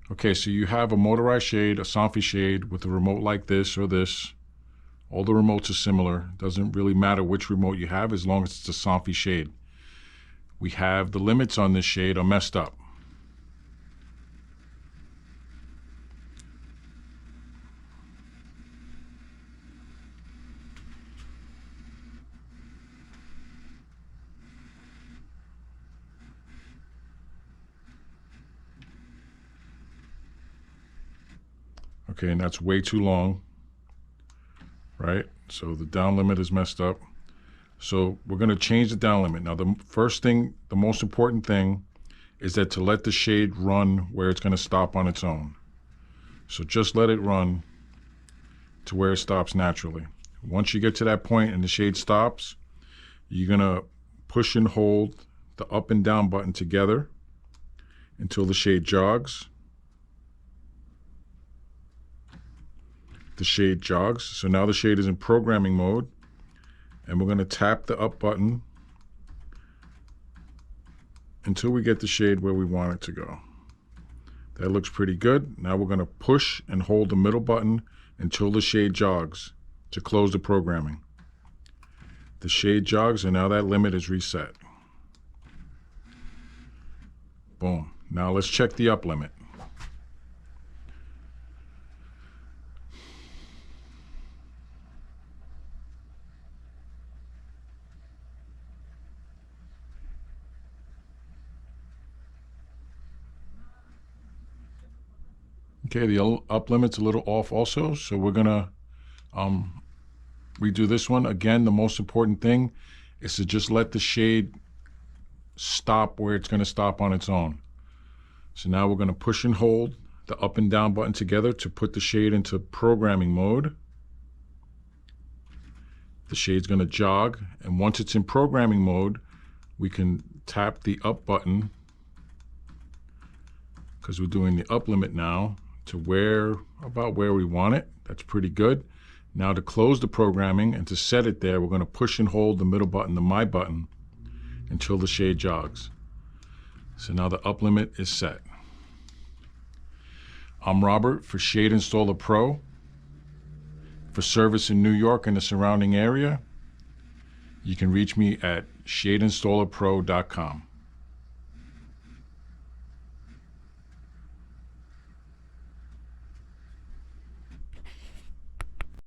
Okay, so you have a motorized shade, a Somfy shade with a remote like this or this. All the remotes are similar. Doesn't really matter which remote you have as long as it's a Somfy shade. We have the limits on this shade are messed up. Okay, and that's way too long, right? So the down limit is messed up. So we're going to change the down limit. Now the first thing, the most important thing is that to let the shade run where it's going to stop on its own. So just let it run to where it stops naturally. Once you get to that point and the shade stops, you're going to push and hold the up and down button together until the shade jogs. The shade jogs. So now the shade is in programming mode, and we're going to tap the up button until we get the shade where we want it to go. That looks pretty good. Now we're going to push and hold the middle button until the shade jogs to close the programming. The shade jogs, and now that limit is reset. Boom. Now let's check the up limit. Okay, the up limit's a little off also, so we're gonna redo this one. Again, the most important thing is to just let the shade stop where it's gonna stop on its own. So now we're gonna push and hold the up and down button together to put the shade into programming mode. The shade's gonna jog, and once it's in programming mode, we can tap the up button, because we're doing the up limit now, to about where we want it. That's pretty good. Now to close the programming and to set it there, we're going to push and hold the middle button, the My button, until the shade jogs. So now the up limit is set. I'm Robert for Shade Installer Pro. For service in New York and the surrounding area, you can reach me at shadeinstallerpro.com.